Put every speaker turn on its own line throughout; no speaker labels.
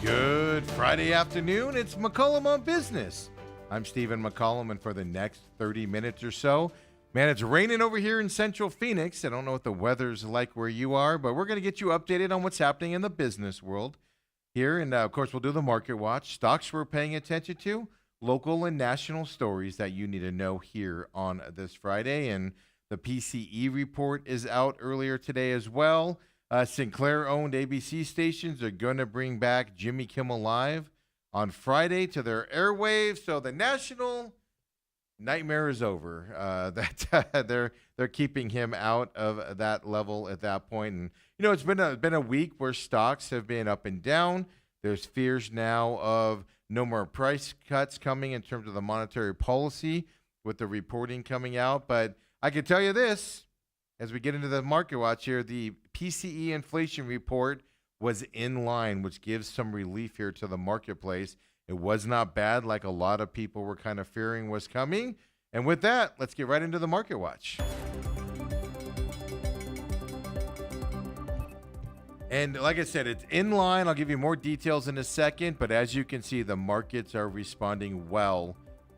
Good Friday afternoon. It's McCollum on Business. I'm Stephen McCollum, and for the next 30 minutes or so, man, it's raining over here in Central Phoenix. I don't know what the weather's like where you are, but we're going to get you updated on what's happening in the business world here. And, of course, we'll do the market watch, stocks we're paying attention to, local and national stories that you need to know here on this Friday. And the PCE report is out earlier today as well. Sinclair-owned ABC stations are going to bring back Jimmy Kimmel Live on Friday to their airwaves. So the national nightmare is over. They're keeping him out of that level at that point. And it's been a week where stocks have been up and down. There's fears now of no more price cuts coming in terms of the monetary policy with the reporting coming out. But I can tell you this. As we get into the market watch here, the PCE inflation report was in line, which gives some relief here to the marketplace. It was not bad like a lot of people were kind of fearing was coming. And with that, let's get right into the market watch. And like I said, it's in line. I'll give you more details in a second. But as you can see, the markets are responding well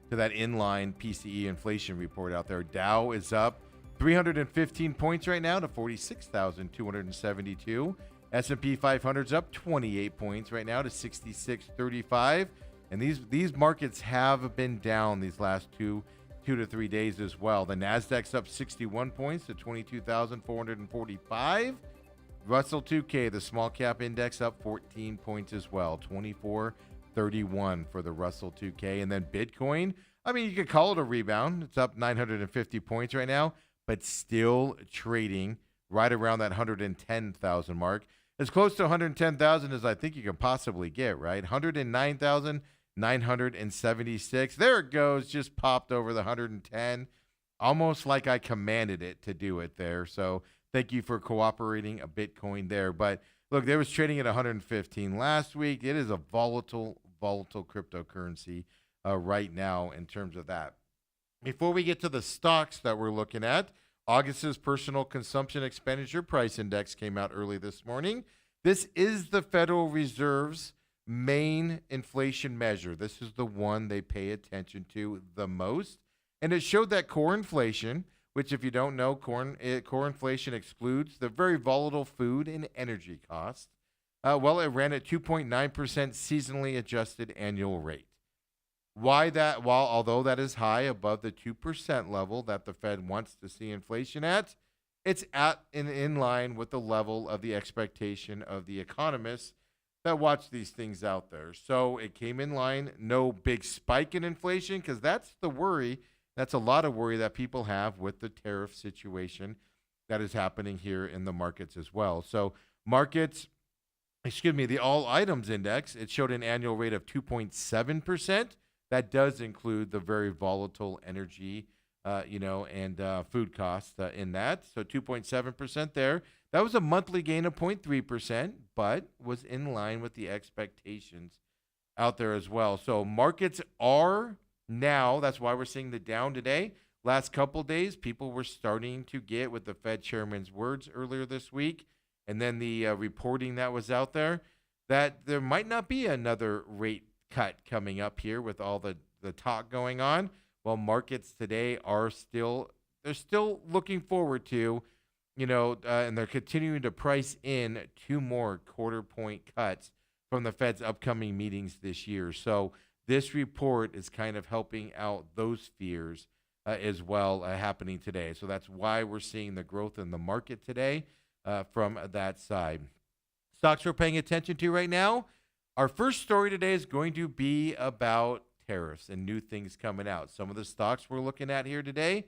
to that inline PCE inflation report out there. Dow is up 315 points right now to 46,272. S&P 500's up 28 points right now to 6635. And these markets have been down these last two to 3 days as well. The Nasdaq's up 61 points to 22,445. Russell 2K, the small cap index, up 14 points as well, 2431 for the Russell 2K. And then Bitcoin, you could call it a rebound. It's up 950 points right now, but still trading right around that 110,000 mark. As close to 110,000 as I think you can possibly get, right? 109,976. There it goes, just popped over the 110, almost like I commanded it to do it there. So thank you for cooperating a Bitcoin there. But look, there was trading at 115 last week. It is a volatile cryptocurrency right now in terms of that. Before we get to the stocks that we're looking at, August's personal consumption expenditure price index came out early this morning. This is the Federal Reserve's main inflation measure. This is the one they pay attention to the most. And it showed that core inflation, which if you don't know, core inflation excludes the very volatile food and energy costs. It ran at 2.9% seasonally adjusted annual rate. Why that? Although that is high above the 2% level that the Fed wants to see inflation at, it's in line with the level of the expectation of the economists that watch these things out there. So it came in line. No big spike in inflation, because that's the worry. That's a lot of worry that people have with the tariff situation that is happening here in the markets as well. So the all items index, it showed an annual rate of 2.7%. That does include the very volatile energy, and food costs in that. So 2.7% there. That was a monthly gain of 0.3%, but was in line with the expectations out there as well. So markets are now, that's why we're seeing the down today. Last couple of days, people were starting to get with the Fed chairman's words earlier this week, and then the reporting that was out there, that there might not be another rate cut coming up here with all the talk going on. Well, markets today are still looking forward to, and they're continuing to price in 2 more quarter point cuts from the Fed's upcoming meetings this year. So this report is kind of helping out those fears as well happening today. So that's why we're seeing the growth in the market today from that side. Stocks we're paying attention to right now. Our first story today is going to be about tariffs and new things coming out. Some of the stocks we're looking at here today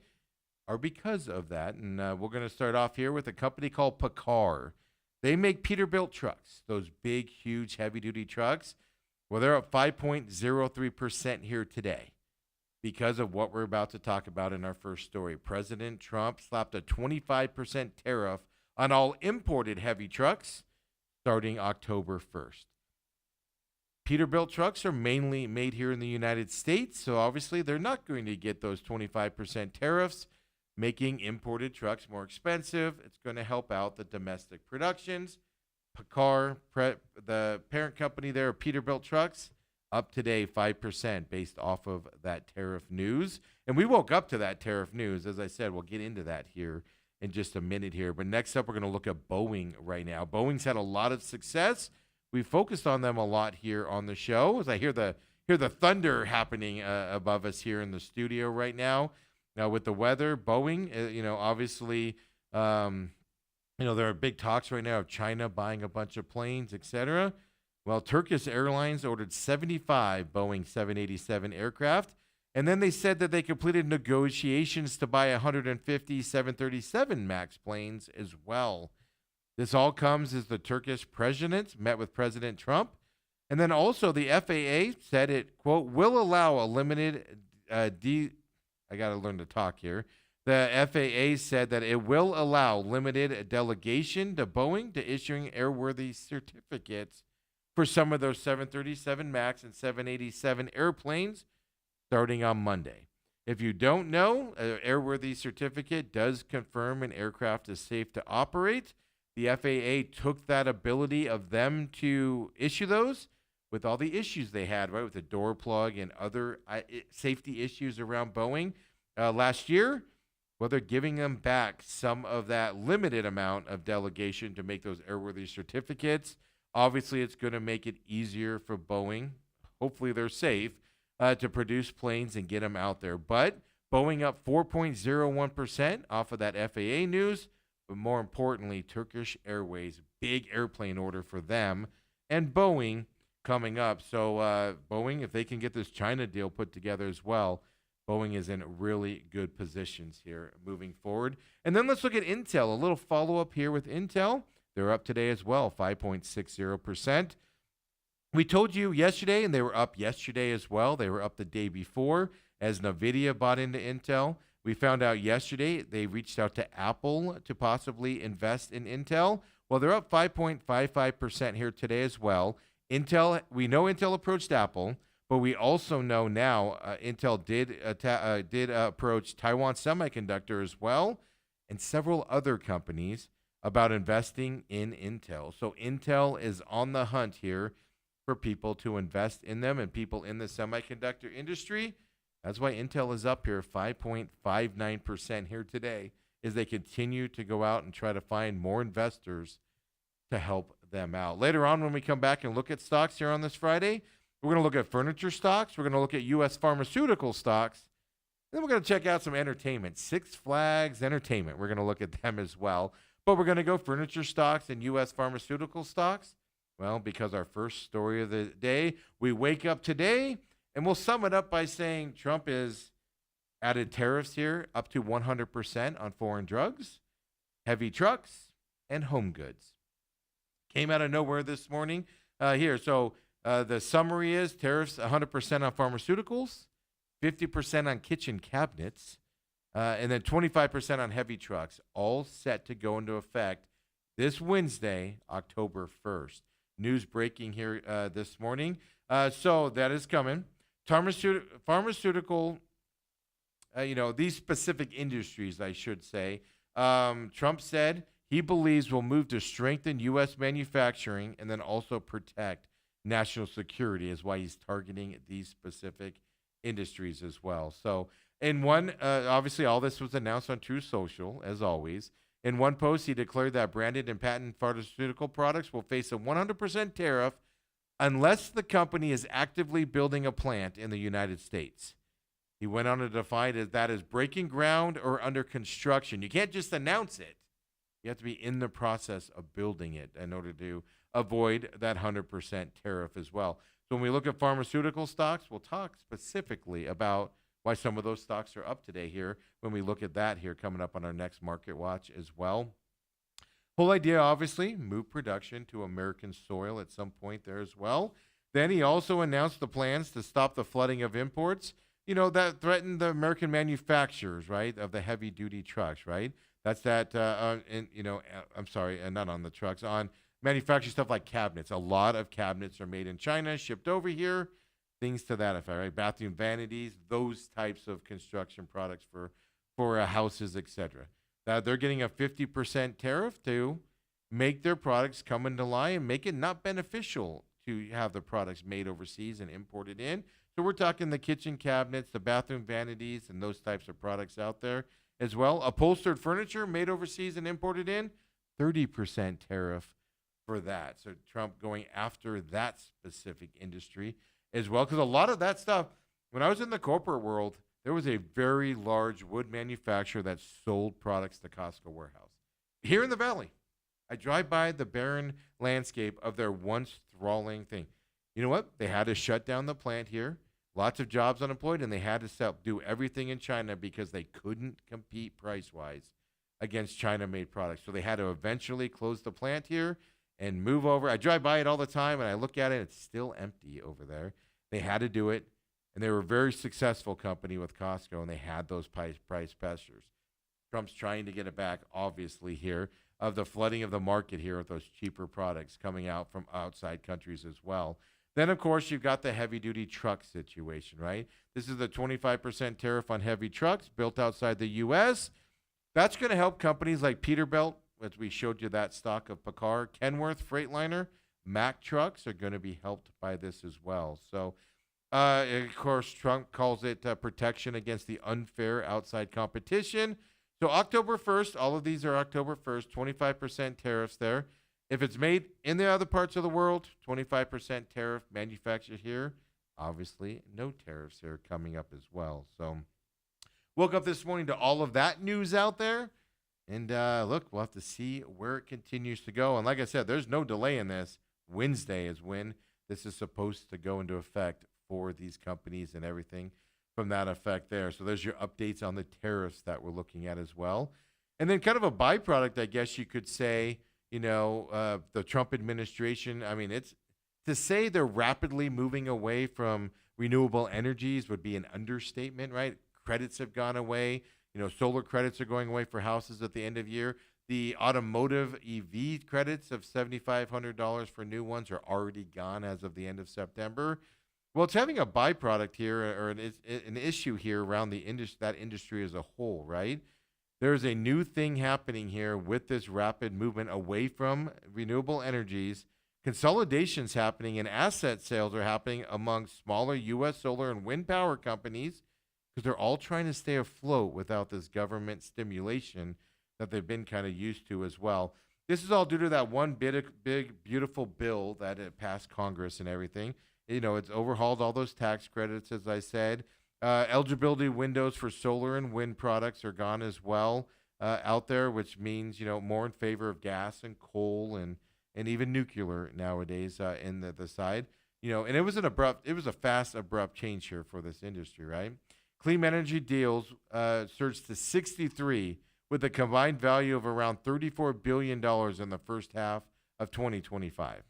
are because of that. And we're going to start off here with a company called PACCAR. They make Peterbilt trucks, those big, huge, heavy-duty trucks. Well, they're up 5.03% here today because of what we're about to talk about in our first story. President Trump slapped a 25% tariff on all imported heavy trucks starting October 1st. Peterbilt trucks are mainly made here in the United States, so obviously they're not going to get those 25% tariffs, making imported trucks more expensive. It's going to help out the domestic productions. The parent company there, Peterbilt Trucks, up today 5% based off of that tariff news. And we woke up to that tariff news. As I said, we'll get into that here in just a minute here. But next up, we're going to look at Boeing right now. Boeing's had a lot of success. We focused on them a lot here on the show. As I hear the thunder happening above us here in the studio right now. Now with the weather, Boeing, obviously. There are big talks right now of China buying a bunch of planes, etc. Well, Turkish Airlines ordered 75 Boeing 787 aircraft, and then they said that they completed negotiations to buy 150 737 MAX planes as well. This all comes as the Turkish president met with President Trump. And then also the FAA said it, quote, will allow a limited, I got to learn to talk here. The FAA said that it will allow limited delegation to Boeing to issuing airworthy certificates for some of those 737 MAX and 787 airplanes starting on Monday. If you don't know, an airworthy certificate does confirm an aircraft is safe to operate. The FAA took that ability of them to issue those with all the issues they had, right, with the door plug and other safety issues around Boeing last year. Well, they're giving them back some of that limited amount of delegation to make those airworthy certificates. Obviously, it's going to make it easier for Boeing. Hopefully, they're safe to produce planes and get them out there. But Boeing up 4.01% off of that FAA news. But more importantly, Turkish Airways, big airplane order for them, and Boeing coming up. So Boeing, if they can get this China deal put together as well, Boeing is in really good positions here moving forward. And then let's look at Intel. A little follow-up here with Intel. They're up today as well, 5.60%. We told you yesterday, and they were up yesterday as well. They were up the day before as NVIDIA bought into Intel. We found out yesterday they reached out to Apple to possibly invest in Intel. Well, they're up 5.55% here today as well. We know Intel approached Apple. But we also know now Intel did approach Taiwan Semiconductor as well and several other companies about investing in Intel. So Intel is on the hunt here for people to invest in them and people in the semiconductor industry. That's why Intel is up here 5.59% here today as they continue to go out and try to find more investors to help them out. Later on when we come back and look at stocks here on this Friday, we're going to look at furniture stocks. We're going to look at U.S. pharmaceutical stocks. Then we're going to check out some entertainment. Six Flags Entertainment. We're going to look at them as well. But we're going to go furniture stocks and U.S. pharmaceutical stocks. Well, because our first story of the day, we wake up today, and we'll sum it up by saying Trump has added tariffs here up to 100% on foreign drugs, heavy trucks, and home goods. Came out of nowhere this morning here. So the summary is tariffs 100% on pharmaceuticals, 50% on kitchen cabinets, and then 25% on heavy trucks, all set to go into effect this Wednesday, October 1st. News breaking here this morning. So that is coming. Pharmaceutical, these specific industries, I should say. Trump said he believes will move to strengthen U.S. manufacturing and then also protect national security is why he's targeting these specific industries as well. So in one, obviously all this was announced on Truth Social, as always. In one post, he declared that branded and patent pharmaceutical products will face a 100% tariff unless the company is actively building a plant in the United States. He went on to define that as breaking ground or under construction. You can't just announce it. You have to be in the process of building it in order to avoid that 100% tariff as well. So when we look at pharmaceutical stocks, we'll talk specifically about why some of those stocks are up today here when we look at that here coming up on our next Market Watch as well. Whole idea, obviously, move production to American soil at some point there as well. Then he also announced the plans to stop the flooding of imports, that threatened the American manufacturers, right, of the heavy-duty trucks, right? That's that, I'm sorry, not on the trucks, on manufacturing stuff like cabinets. A lot of cabinets are made in China, shipped over here, things to that effect, right? Bathroom vanities, those types of construction products for houses, etc. They're getting a 50% tariff to make their products come into line and make it not beneficial to have the products made overseas and imported in. So we're talking the kitchen cabinets, the bathroom vanities, and those types of products out there as well. Upholstered furniture made overseas and imported in, 30% tariff for that. So Trump going after that specific industry as well. Because a lot of that stuff, when I was in the corporate world, there was a very large wood manufacturer that sold products to Costco warehouse here in the valley. I drive by the barren landscape of their once thralling thing. You know what? They had to shut down the plant here. Lots of jobs unemployed, and they had to do everything in China because they couldn't compete price-wise against China-made products. So they had to eventually close the plant here and move over. I drive by it all the time, and I look at it. It's still empty over there. They had to do it, and they were a very successful company with Costco, and they had those price pressures. Trump's trying to get it back, obviously, here, of the flooding of the market here with those cheaper products coming out from outside countries as well. Then, of course, you've got the heavy-duty truck situation, right? This is the 25% tariff on heavy trucks built outside the U.S. That's going to help companies like Peterbilt, as we showed you that stock of Paccar, Kenworth, Freightliner, Mack trucks are going to be helped by this as well. So, of course, Trump calls it protection against the unfair outside competition. So October 1st, all of these are October 1st, 25% tariffs there. If it's made in the other parts of the world, 25% tariff manufactured here. Obviously, no tariffs here coming up as well. So woke up this morning to all of that news out there. And look, we'll have to see where it continues to go. And like I said, there's no delay in this. Wednesday is when this is supposed to go into effect for these companies and everything from that effect there. So there's your updates on the tariffs that we're looking at as well. And then kind of a byproduct, I guess you could say, the Trump administration, I mean, it's to say they're rapidly moving away from renewable energies would be an understatement, right? Credits have gone away. Solar credits are going away for houses at the end of year. The automotive EV credits of $7,500 for new ones are already gone as of the end of September. Well, it's having a byproduct here or an issue here around that industry as a whole, right? There's a new thing happening here with this rapid movement away from renewable energies. Consolidations happening and asset sales are happening among smaller U.S. solar and wind power companies because they're all trying to stay afloat without this government stimulation that they've been kind of used to as well. This is all due to that one big, beautiful bill that it passed Congress and everything. It's overhauled all those tax credits, as I said. Eligibility windows for solar and wind products are gone as well out there, which means, more in favor of gas and coal and even nuclear nowadays in the side. And it was a fast, abrupt change here for this industry, right? Clean energy deals surged to 63 with a combined value of around $34 billion in the first half of 2025,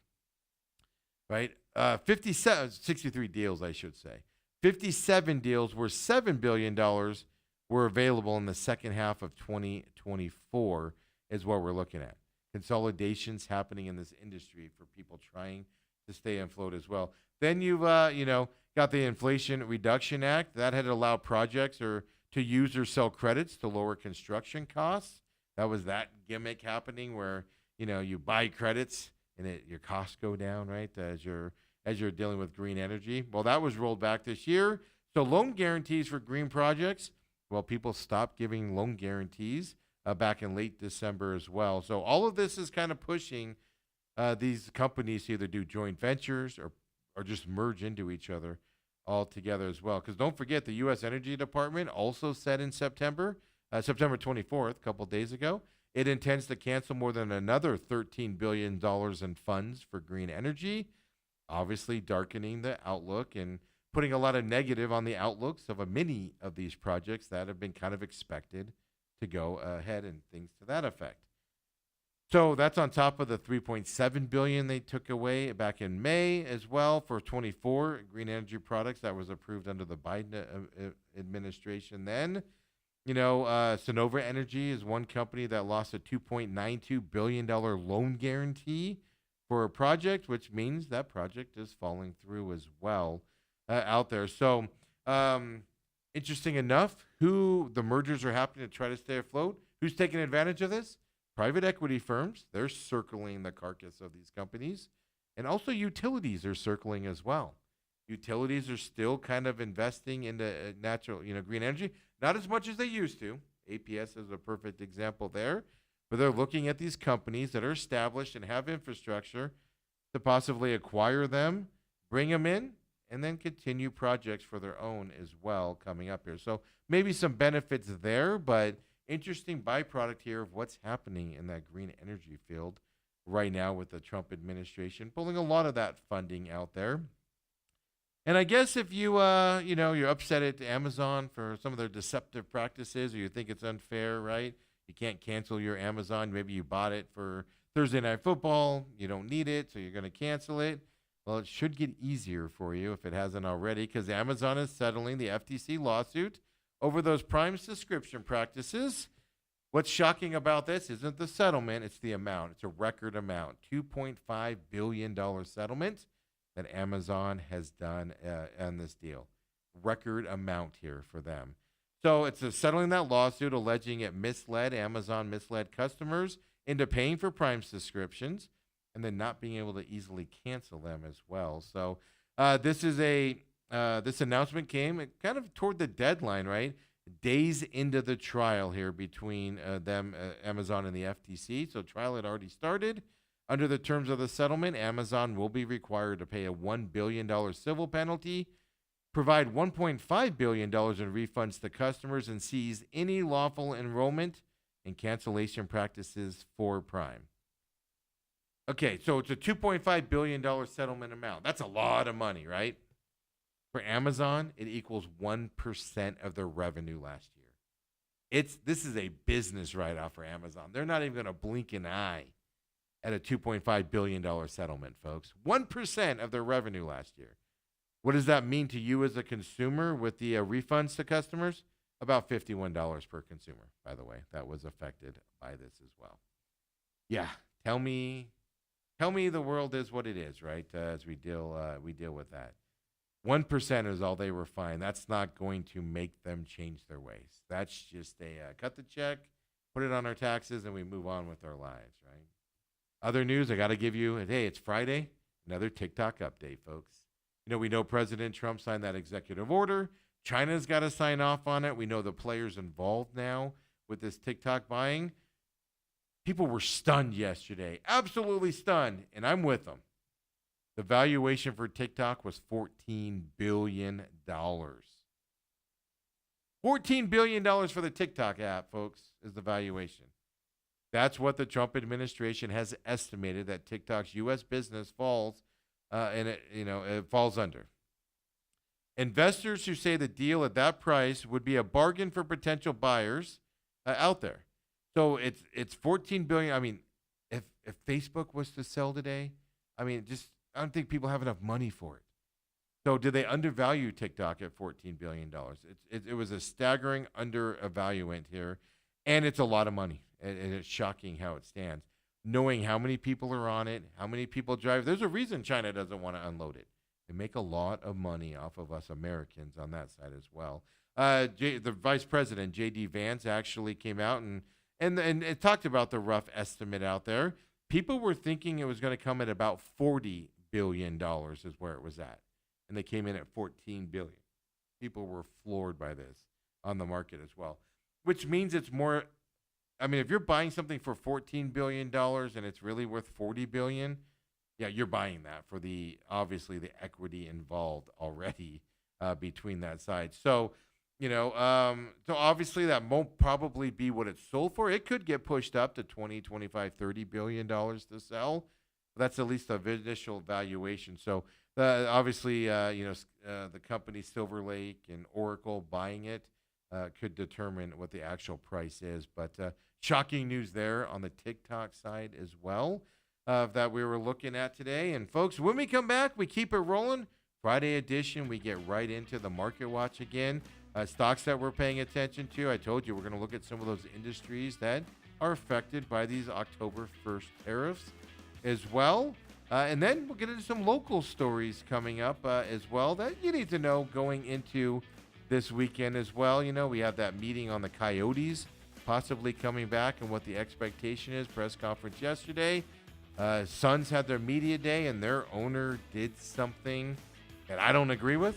right? 63 deals, I should say. 57 deals where $7 billion were available in the second half of 2024 is what we're looking at. Consolidations happening in this industry for people trying to stay afloat as well. Then you've, got the Inflation Reduction Act. That had allowed projects to use or sell credits to lower construction costs. That was that gimmick happening where, you buy credits and your costs go down, right, as you're dealing with green energy. Well, that was rolled back this year. So loan guarantees for green projects, well, people stopped giving loan guarantees back in late December as well. So all of this is kind of pushing these companies to either do joint ventures or just merge into each other all together as well. Because don't forget, the U.S. Energy Department also said in September 24th, a couple of days ago, it intends to cancel more than another $13 billion in funds for green energy, obviously darkening the outlook and putting a lot of negative on the outlooks of many of these projects that have been kind of expected to go ahead and things to that effect. So that's on top of the $3.7 billion they took away back in May as well for 24 green energy products that was approved under the Biden administration then. Sonova Energy is one company that lost a $2.92 billion loan guarantee for a project, which means that project is falling through as well out there. So interesting enough, who the mergers are happening to try to stay afloat. Who's taking advantage of this? private equity firms, they're circling the carcass of these companies. And also utilities are circling as well. Utilities are still kind of investing into natural, green energy, not as much as they used to. APS is a perfect example there, but they're looking at these companies that are established and have infrastructure to possibly acquire them, bring them in, and then continue projects for their own as well coming up here. So maybe some benefits there, but interesting byproduct here of what's happening in that green energy field right now with the Trump administration pulling a lot of that funding out there. And I guess if you're upset at Amazon for some of their deceptive practices, or you think it's unfair, right? You can't cancel your Amazon. Maybe you bought it for Thursday Night Football. You don't need it, so you're going to cancel it. Well, it should get easier for you if it hasn't already, because Amazon is settling the FTC lawsuit over those Prime subscription practices. What's shocking about this isn't the settlement, it's the amount. It's a record amount, $2.5 billion settlement that Amazon has done on this deal. Record amount here for them. So it's settling that lawsuit alleging Amazon misled customers into paying for Prime subscriptions and then not being able to easily cancel them as well. So this announcement came kind of toward the deadline, right? Days into the trial here between Amazon and the FTC. So trial had already started. Under the terms of the settlement, Amazon will be required to pay a $1 billion civil penalty, provide $1.5 billion in refunds to customers, and seize any lawful enrollment and cancellation practices for Prime. Okay, so it's a $2.5 billion settlement amount. That's a lot of money, right? For Amazon, it equals 1% of their revenue last year. This is a business write-off for Amazon. They're not even going to blink an eye at a $2.5 billion settlement, folks. 1% of their revenue last year. What does that mean to you as a consumer with the refunds to customers? About $51 per consumer, by the way. That was affected by this as well. Yeah, tell me the world is what it is, right? As we deal with that. 1% is all they were fined. That's not going to make them change their ways. That's just cut the check, put it on our taxes, and we move on with our lives, right? Other news I got to give you, hey, it's Friday, another TikTok update, folks. We know President Trump signed that executive order. China's got to sign off on it. We know the players involved now with this TikTok buying. People were stunned yesterday, absolutely stunned, and I'm with them. The valuation for TikTok was $14 billion. $14 billion for the TikTok app, folks, is the valuation. That's what the Trump administration has estimated that TikTok's U.S. business falls, it falls under. Investors who say the deal at that price would be a bargain for potential buyers out there. So it's $14 billion. I mean, if Facebook was to sell today, I don't think people have enough money for it. So did they undervalue TikTok at $14 billion? It was a staggering undervaluation here, and it's a lot of money. And it's shocking how it stands. Knowing how many people are on it, how many people drive. There's a reason China doesn't want to unload it. They make a lot of money off of us Americans on that side as well. The vice president, J.D. Vance, actually came out and talked about the rough estimate out there. People were thinking it was going to come at about $40 billion is where it was at. And they came in at $14 billion. People were floored by this on the market as well, which means it's more. If you're buying something for $14 billion and it's really worth $40 billion, yeah, you're buying that for obviously the equity involved already between that side. So, so obviously that won't probably be what it's sold for. It could get pushed up to $20, $25, $30 billion to sell. That's at least the initial valuation. So obviously, the company Silver Lake and Oracle buying it could determine what the actual price is. But shocking news there on the TikTok side as well that we were looking at today. And folks, when we come back, we keep it rolling. Friday edition, we get right into the market watch again. Stocks that we're paying attention to. I told you we're going to look at some of those industries that are affected by these October 1st tariffs as well. And then we'll get into some local stories coming up as well that you need to know going into this weekend as well. We have that meeting on the Coyotes possibly coming back and what the expectation is. Press conference yesterday. Suns had their media day, and their owner did something that I don't agree with.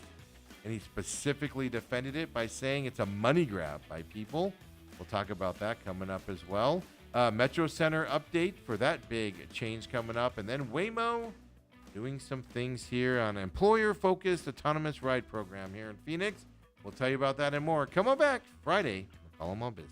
And he specifically defended it by saying it's a money grab by people. We'll talk about that coming up as well. Metro Center update for that big change coming up. And then Waymo doing some things here on an employer-focused autonomous ride program here in Phoenix. We'll tell you about that and more. Come on back Friday. McCollum on Business.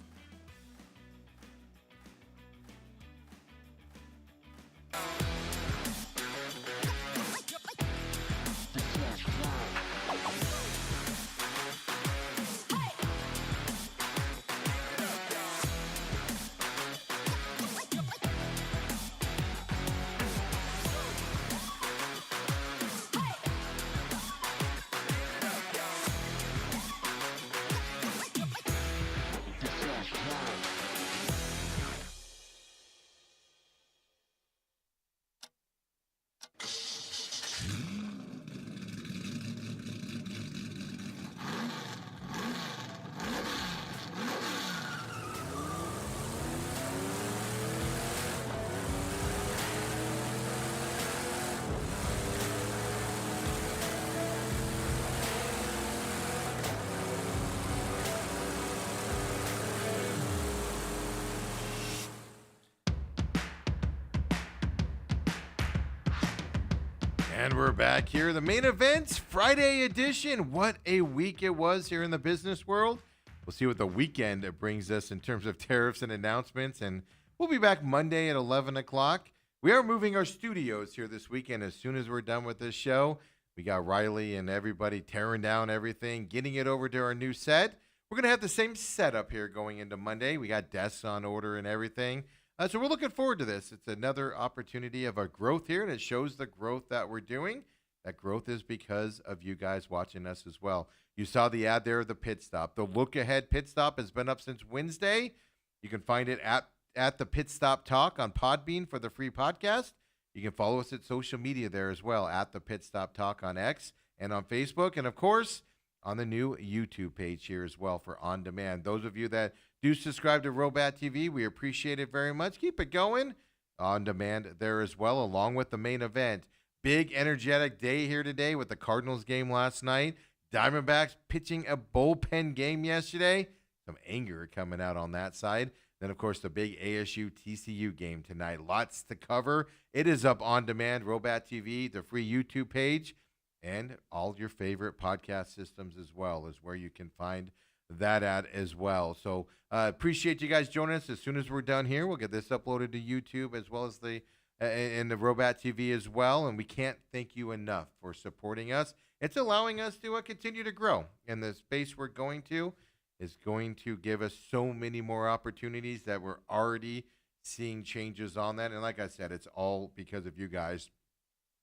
And we're back here. The main events, Friday edition. What a week it was here in the business world. We'll see what the weekend brings us in terms of tariffs and announcements. And we'll be back Monday at 11 o'clock. We are moving our studios here this weekend as soon as we're done with this show. We got Riley and everybody tearing down everything, getting it over to our new set. We're going to have the same setup here going into Monday. We got desks on order and everything. So we're looking forward to this. It's another opportunity of our growth here, and it shows the growth that we're doing. That growth is because of you guys watching us as well. You saw the ad there of the pit stop. The look ahead pit stop has been up since Wednesday. You can find it at the Pit Stop Talk on Podbean for the free podcast. You can follow us at social media there as well, at the Pit Stop Talk on X and on Facebook, and of course on the new YouTube page here as well for On Demand. Those of you that do subscribe to Robat TV, we appreciate it very much. Keep it going. On Demand there as well, along with the main event. Big energetic day here today with the Cardinals game last night. Diamondbacks pitching a bullpen game yesterday. Some anger coming out on that side. Then, of course, the big ASU TCU game tonight. Lots to cover. It is up on demand, Robat TV, the free YouTube page, and all your favorite podcast systems as well is where you can find that at as well. So appreciate you guys joining us. As soon as we're done here, we'll get this uploaded to YouTube as well as the Robat TV as well. And we can't thank you enough for supporting us. It's allowing us to continue to grow. And the space we're going to is going to give us so many more opportunities that we're already seeing changes on that. And like I said, it's all because of you guys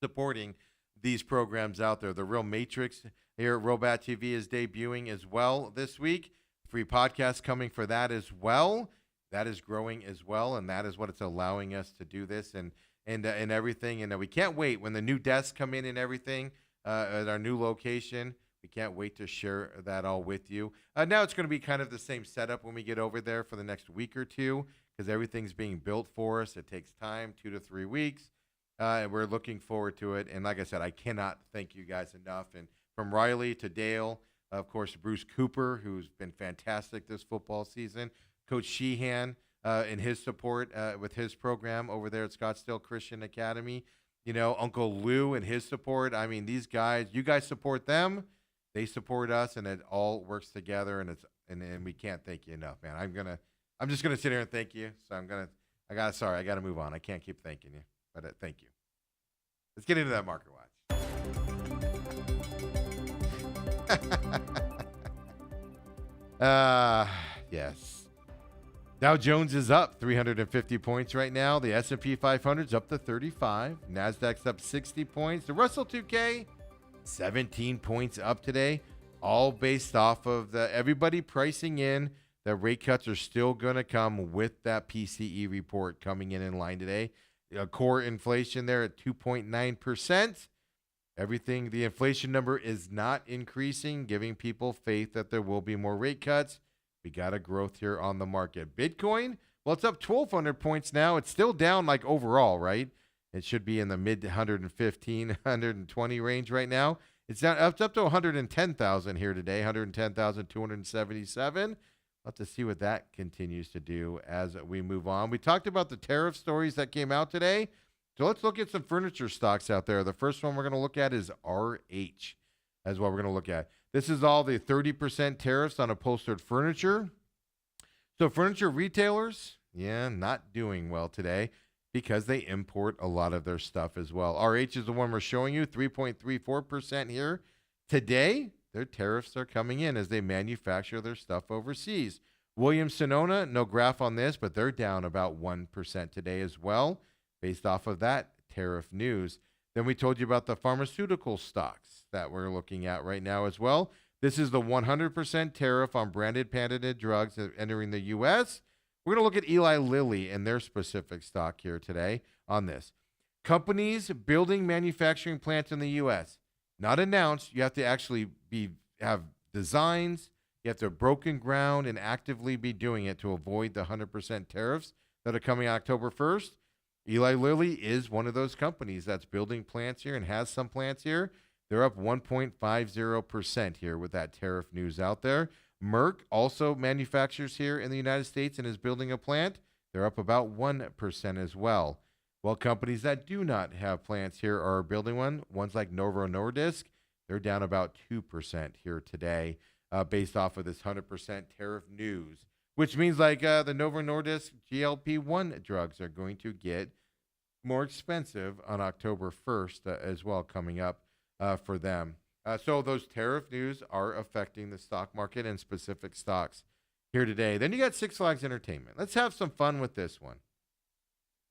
supporting these programs out there. The Real Matrix here at Robat TV is debuting as well this week. Free podcast coming for that as well. That is growing as well, and that is what it's allowing us to do this and everything. And we can't wait when the new desks come in and everything at our new location. We can't wait to share that all with you. Now it's going to be kind of the same setup when we get over there for the next week or two because everything's being built for us. It takes time, 2 to 3 weeks. And we're looking forward to it. And like I said, I cannot thank you guys enough. And from Riley to Dale, of course, Bruce Cooper, who's been fantastic this football season, Coach Sheehan in his support with his program over there at Scottsdale Christian Academy, Uncle Lou and his support. I mean, these guys, you guys support them, they support us, and it all works together. And we can't thank you enough, man. I'm just gonna sit here and thank you. So I gotta move on. I can't keep thanking you. But thank you. Let's get into that market watch. Yes. Dow Jones is up 350 points right now. The S&P 500 is up to 35. NASDAQ's up 60 points. The Russell 2K, 17 points up today, all based off of everybody pricing in that rate cuts are still going to come with that PCE report coming in line today. Core inflation there at 2.9%. Everything, the inflation number is not increasing, giving people faith that there will be more rate cuts. We got a growth here on the market. Bitcoin, well, it's up 1,200 points now. It's still down like overall, right? It should be in the mid 115, 120 range right now. It's down up to 110,000 here today, 110,277. We'll have to see what that continues to do as we move on. We talked about the tariff stories that came out today. So let's look at some furniture stocks out there. The first one we're going to look at is RH. That's what we're going to look at. This is all the 30% tariffs on upholstered furniture. So furniture retailers, not doing well today because they import a lot of their stuff as well. RH is the one we're showing you, 3.34% here. Today, their tariffs are coming in as they manufacture their stuff overseas. Williams-Sonoma, no graph on this, but they're down about 1% today as well, based off of that tariff news. Then we told you about the pharmaceutical stocks that we're looking at right now as well. This is the 100% tariff on branded patented drugs entering the U.S. We're going to look at Eli Lilly and their specific stock here today on this. Companies building manufacturing plants in the U.S. Not announced. You have to actually have designs. You have to have broken ground and actively be doing it to avoid the 100% tariffs that are coming October 1st. Eli Lilly is one of those companies that's building plants here and has some plants here. They're up 1.50% here with that tariff news out there. Merck also manufactures here in the United States and is building a plant. They're up about 1% as well. While companies that do not have plants here are building ones like Novo Nordisk, they're down about 2% here today based off of this 100% tariff news, which means like the Novo Nordisk GLP-1 drugs are going to get more expensive on October 1st as well coming up for them. So those tariff news are affecting the stock market and specific stocks here today. Then you got Six Flags Entertainment. Let's have some fun with this one.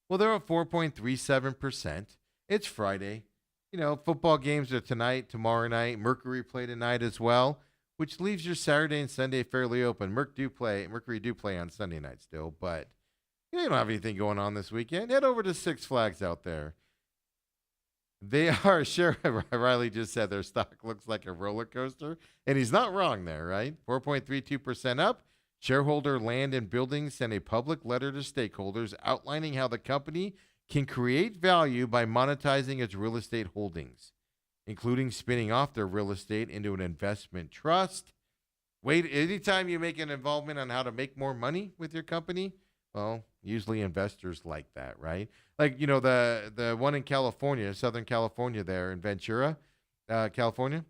Well, they're at 4.37%. It's Friday. You know, football games are tonight, tomorrow night. Mercury play tonight as well, which leaves your Saturday and Sunday fairly open. Mercury do play on Sunday night still, but you don't have anything going on this weekend. Head over to Six Flags out there. They are, sure, Riley just said their stock looks like a roller coaster, and he's not wrong there, right? 4.32% up. Shareholder Land and Buildings sent a public letter to stakeholders outlining how the company can create value by monetizing its real estate holdings, including spinning off their real estate into an investment trust. Anytime you make an involvement on how to make more money with your company, well, usually investors like that, right? Like, you know, the one in California, Southern California there in Ventura, California,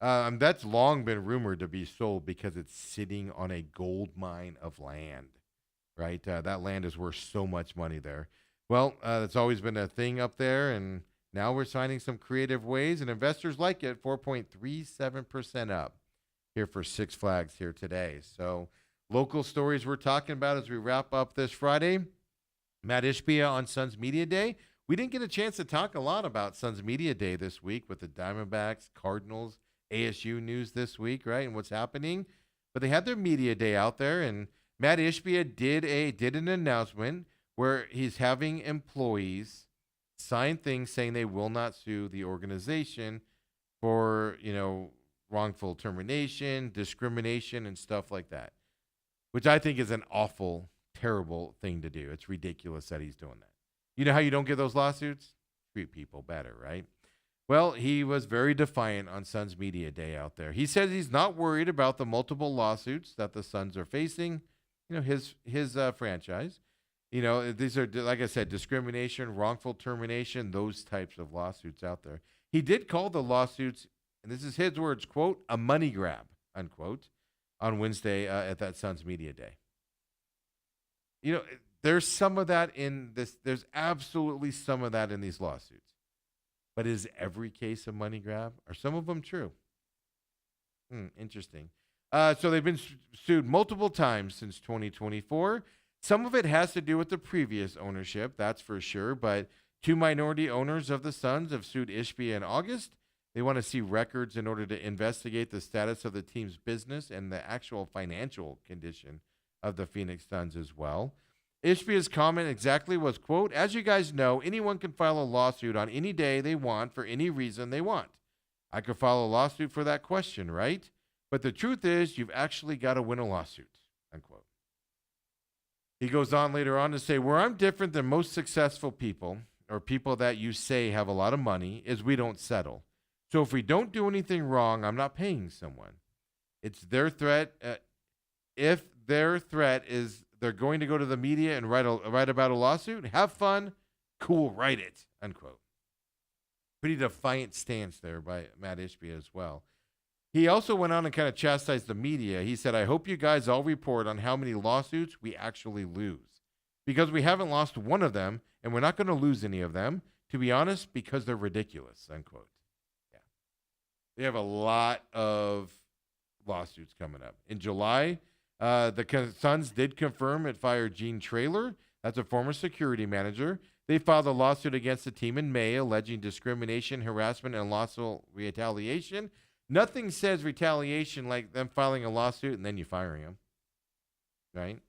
that's long been rumored to be sold because it's sitting on a gold mine of land, right? That land is worth so much money there. Well, it's always been a thing up there, and now we're finding some creative ways, and investors like it. 4.37% up here for Six Flags here today. So local stories we're talking about as we wrap up this Friday. Matt Ishbia on Suns Media Day. We didn't get a chance to talk a lot about Suns Media Day this week with the Diamondbacks, Cardinals, ASU news this week, right, and what's happening. But they had their media day out there, and Matt Ishbia did an announcement where he's having employees sign things saying they will not sue the organization for, you know, wrongful termination, discrimination, and stuff like that, which I think is an awful, terrible thing to do. It's ridiculous that he's doing that. You know how you don't get those lawsuits? Treat people better, right? Well, he was very defiant on Suns Media Day out there. He says he's not worried about the multiple lawsuits that the Suns are facing, you know, his franchise. You know, these are, like I said, discrimination, wrongful termination, those types of lawsuits out there. He did call the lawsuits, and this is his words, quote, a money grab, unquote, on Wednesday at that Suns Media Day. You know, there's some of that in this. There's absolutely some of that in these lawsuits. But is every case a money grab? Are some of them true? Interesting. So they've been sued multiple times since 2024. Some of it has to do with the previous ownership, that's for sure. But two minority owners of the Suns have sued Ishbia in August. They want to see records in order to investigate the status of the team's business and the actual financial condition of the Phoenix Suns as well. Ishbia's comment exactly was, quote, as you guys know, anyone can file a lawsuit on any day they want for any reason they want. I could file a lawsuit for that question, right? But the truth is you've actually got to win a lawsuit, unquote. He goes on later on to say, where I'm different than most successful people or people that you say have a lot of money is we don't settle. So if we don't do anything wrong, I'm not paying someone. It's their threat. If their threat is they're going to go to the media and write about a lawsuit, have fun, cool, write it, unquote. Pretty defiant stance there by Matt Ishbia as well. He also went on and kind of chastised the media. He said, I hope you guys all report on how many lawsuits we actually lose. Because we haven't lost one of them, and we're not going to lose any of them, to be honest, because they're ridiculous, unquote. Yeah. They have a lot of lawsuits coming up. In July, the Suns did confirm it fired Gene Traylor. That's a former security manager. They filed a lawsuit against the team in May, alleging discrimination, harassment, and lawful retaliation. Nothing says retaliation like them filing a lawsuit and then you firing them, right?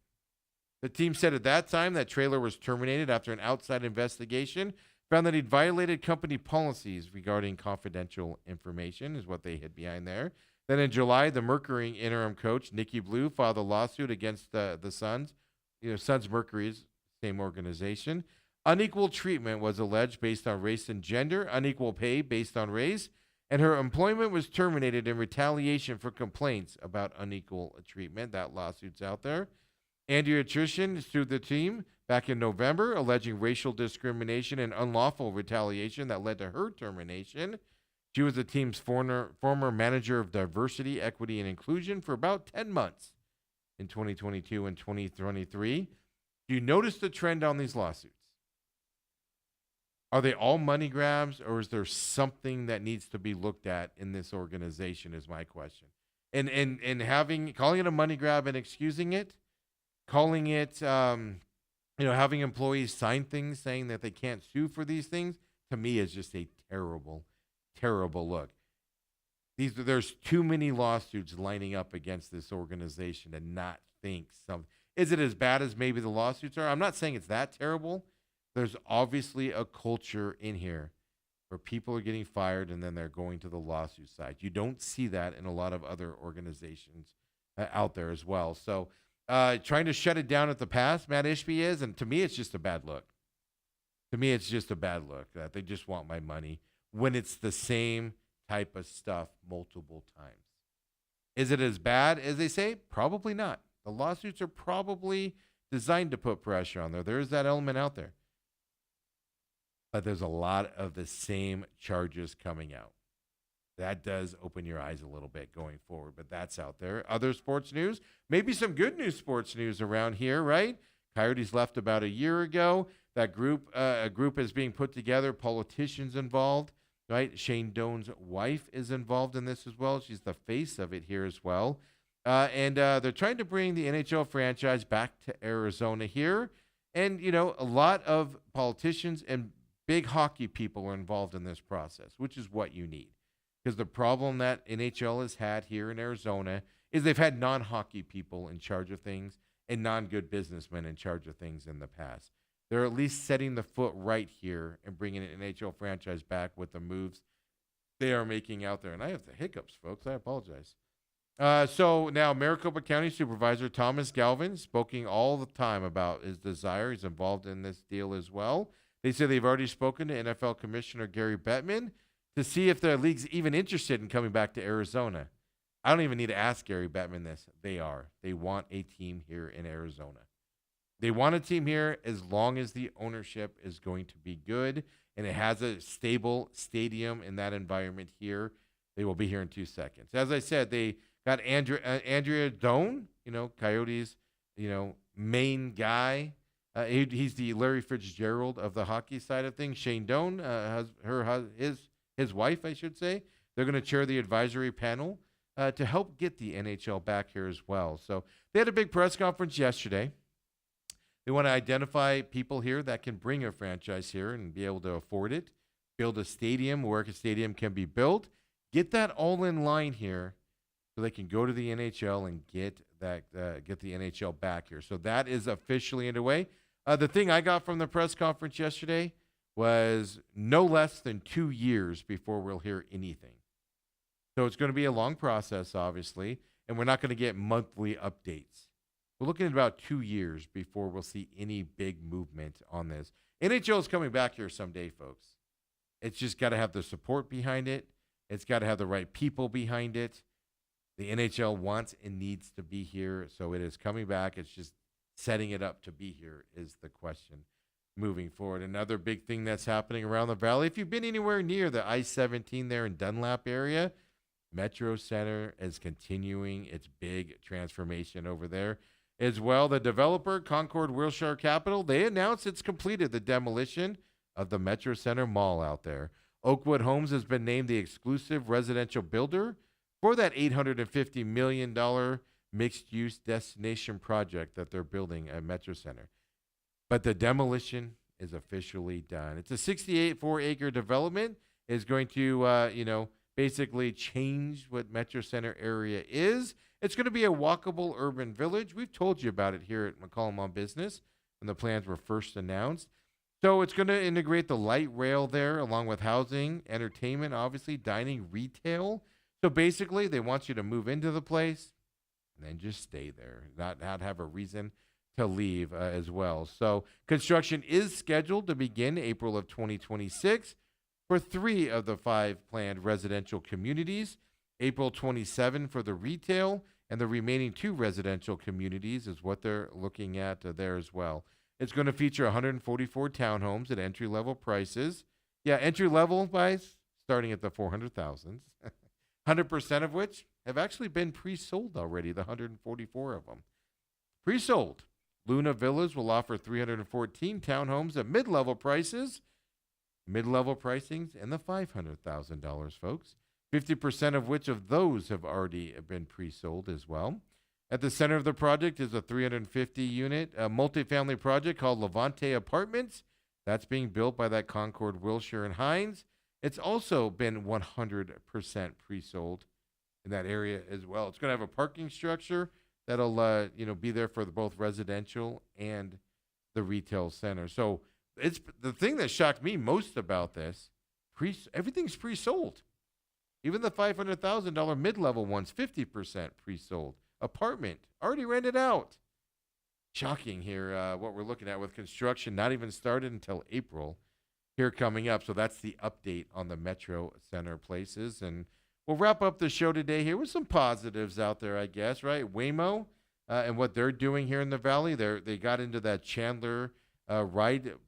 The team said at that time that Traylor was terminated after an outside investigation found that he'd violated company policies regarding confidential information, is what they hid behind there. Then in July, the Mercury interim coach, Nikki Blue, filed a lawsuit against the Suns. Suns Mercury's same organization. Unequal treatment was alleged based on race and gender, unequal pay based on race, and her employment was terminated in retaliation for complaints about unequal treatment. That lawsuit's out there. Andrea Tristian sued the team back in November, alleging racial discrimination and unlawful retaliation that led to her termination. She was the team's former manager of diversity, equity, and inclusion for about 10 months in 2022 and 2023. Do you notice the trend on these lawsuits? Are they all money grabs, or is there something that needs to be looked at in this organization is my question. And calling it a money grab and excusing it, calling it, having employees sign things saying that they can't sue for these things, to me is just a terrible, terrible look. There's too many lawsuits lining up against this organization to not think some. Is it as bad as maybe the lawsuits are? I'm not saying it's that terrible. There's obviously a culture in here where people are getting fired and then they're going to the lawsuit side. You don't see that in a lot of other organizations out there as well. So trying to shut it down at the pass, Matt Ishbia is, and to me, it's just a bad look. To me, it's just a bad look that they just want my money when it's the same type of stuff multiple times. Is it as bad as they say? Probably not. The lawsuits are probably designed to put pressure on there. There is that element out there. But there's a lot of the same charges coming out. That does open your eyes a little bit going forward, but that's out there. Other sports news, maybe some good news sports news around here, right? Coyotes left about a year ago. That group, a group is being put together, politicians involved, right? Shane Doan's wife is involved in this as well. She's the face of it here as well. And they're trying to bring the NHL franchise back to Arizona here. And, a lot of politicians and big hockey people are involved in this process, which is what you need. Because the problem that NHL has had here in Arizona is they've had non-hockey people in charge of things and non-good businessmen in charge of things in the past. They're at least setting the foot right here and bringing an NHL franchise back with the moves they are making out there. And I have the hiccups, folks. I apologize. So now Maricopa County Supervisor Thomas Galvin speaking all the time about his desire. He's involved in this deal as well. They say they've already spoken to NFL Commissioner Gary Bettman to see if the league's even interested in coming back to Arizona. I don't even need to ask Gary Bettman this. They are. They want a team here in Arizona. They want a team here as long as the ownership is going to be good and it has a stable stadium in that environment here. They will be here in 2 seconds. As I said, they got Andrea Doan, Coyotes, main guy. He's the Larry Fitzgerald of the hockey side of things. Shane Doan has his wife, I should say. They're going to chair the advisory panel to help get the NHL back here as well. So they had a big press conference yesterday. They want to identify people here that can bring a franchise here and be able to afford it, build a stadium where a stadium can be built, get that all in line here so they can go to the NHL and get the NHL back here. So that is officially underway. The thing I got from the press conference yesterday was no less than 2 years before we'll hear anything. So it's going to be a long process, obviously, and we're not going to get monthly updates. We're looking at about 2 years before we'll see any big movement on this. NHL is coming back here someday, folks. It's just got to have the support behind it. It's got to have the right people behind it. The NHL wants and needs to be here, so it is coming back. It's just setting it up to be here is the question moving forward. Another big thing that's happening around the valley, if you've been anywhere near the I-17 there in Dunlap area, Metro Center is continuing its big transformation over there. As well, the developer, Concord Wilshire Capital, they announced it's completed the demolition of the Metro Center Mall out there. Oakwood Homes has been named the exclusive residential builder for that $850 million mixed-use destination project that they're building at Metro Center. But the demolition is officially done. It's a 68 4-acre development. Is going to, basically change what Metro Center area is. It's going to be a walkable urban village. We've told you about it here at McCollum on Business when the plans were first announced. So it's going to integrate the light rail there along with housing, entertainment, obviously, dining, retail. So basically, they want you to move into the place and then just stay there, not have a reason to leave as well. So construction is scheduled to begin April of 2026 for 3 of the 5 planned residential communities, April 27 for the retail, and the remaining 2 residential communities is what they're looking at there as well. It's going to feature 144 townhomes at entry-level prices. Yeah, entry-level buys starting at the 400,000s. 100% of which have actually been pre-sold already, the 144 of them. Pre-sold. Luna Villas will offer 314 townhomes at mid-level prices. Mid-level pricings in the $500,000, folks. 50% of which of those have already been pre-sold as well. At the center of the project is a 350-unit multifamily project called Levante Apartments. That's being built by that Concord, Wilshire, and Hines. It's also been 100% pre-sold in that area as well. It's going to have a parking structure that'll be there for both residential and the retail center. So it's the thing that shocked me most about this. Everything's pre-sold. Even the $500,000 mid-level one's 50% pre-sold. Apartment already rented out. Shocking here. What we're looking at with construction not even started until April. Here coming up. So that's the update on the Metro Center places. And we'll wrap up the show today here with some positives out there, I guess, right? Waymo and what they're doing here in the Valley. They got into that Chandler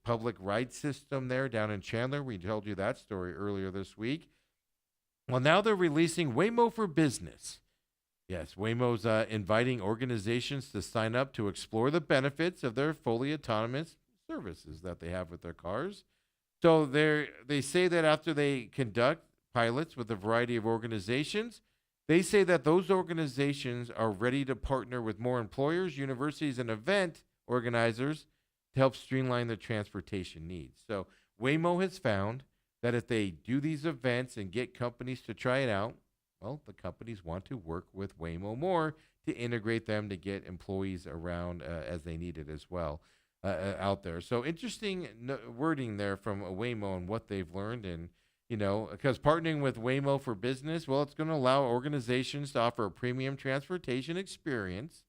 public ride system there down in Chandler. We told you that story earlier this week. Well, now they're releasing Waymo for Business. Yes, Waymo's inviting organizations to sign up to explore the benefits of their fully autonomous services that they have with their cars. So they say that after they conduct pilots with a variety of organizations, they say that those organizations are ready to partner with more employers, universities, and event organizers to help streamline their transportation needs. So Waymo has found that if they do these events and get companies to try it out, well, the companies want to work with Waymo more to integrate them to get employees around as they need it as well. Out there. So interesting wording there from Waymo and what they've learned. And, because partnering with Waymo for Business, well, it's going to allow organizations to offer a premium transportation experience.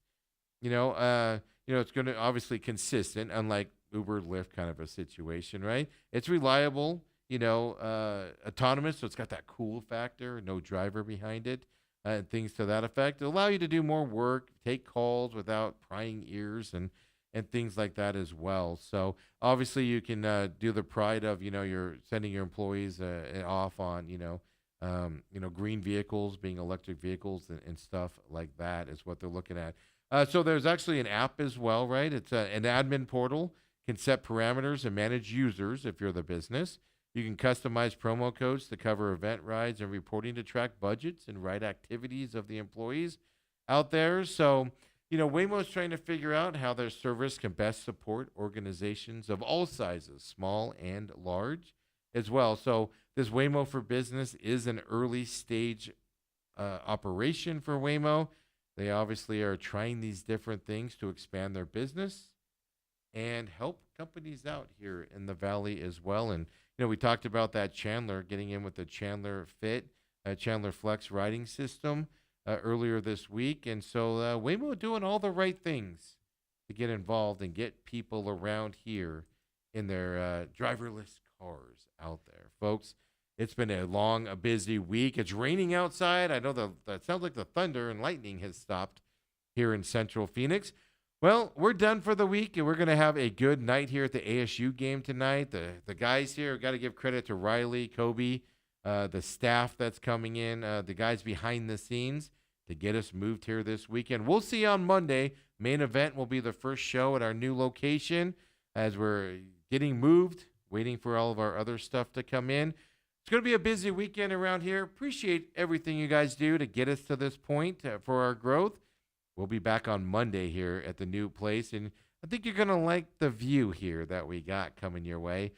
It's going to obviously consistent, unlike Uber, Lyft kind of a situation, right? It's reliable, autonomous. So it's got that cool factor, no driver behind it, and things to that effect. It'll allow you to do more work, take calls without prying ears and things like that as well. So obviously you can do the pride of, you're sending your employees off on, green vehicles, being electric vehicles and stuff like that is what they're looking at. So there's actually an app as well, right? It's an admin portal, can set parameters and manage users if you're the business. You can customize promo codes to cover event rides and reporting to track budgets and ride activities of the employees out there. So, Waymo's trying to figure out how their service can best support organizations of all sizes, small and large as well. So this Waymo for Business is an early stage operation for Waymo. They obviously are trying these different things to expand their business and help companies out here in the Valley as well. And, we talked about that Chandler getting in with the Chandler Fit, Chandler Flex riding system earlier this week. And so Waymo doing all the right things to get involved and get people around here in their driverless cars out there, folks. It's been a busy week. It's raining outside. I know that sounds like the thunder and lightning has stopped here in Central Phoenix. Well, we're done for the week, and we're going to have a good night here at the ASU game tonight. The guys here, got to give credit to Riley, Kobe, the staff that's coming in, the guys behind the scenes to get us moved here this weekend. We'll see you on Monday. Main event will be the first show at our new location as we're getting moved, waiting for all of our other stuff to come in. It's going to be a busy weekend around here. Appreciate everything you guys do to get us to this point for our growth. We'll be back on Monday here at the new place, and I think you're going to like the view here that we got coming your way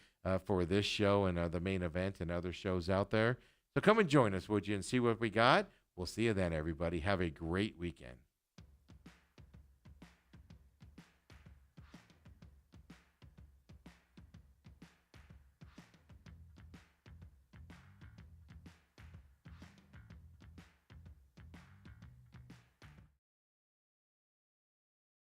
for this show and the main event and other shows out there. So come and join us, would you, and see what we got. We'll see you then, everybody. Have a great weekend.